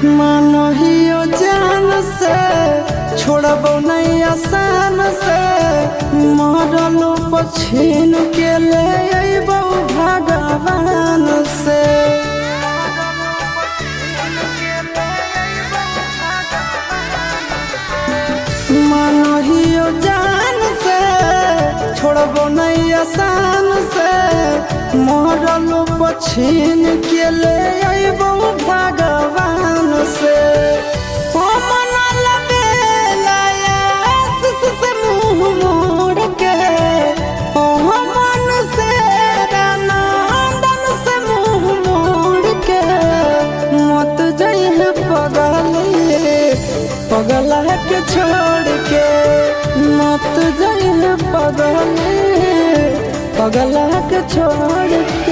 मानहियो जान से छोड़बो नहीं आसान से मरलो पछीन के ले अइबो भगवान से। मानहियो जान से छोड़बो नहीं आसान से मरलो पछीन के ले अइबो भगवान से। पगला के छोड़ के मत जाइए पगला के छोड़ के।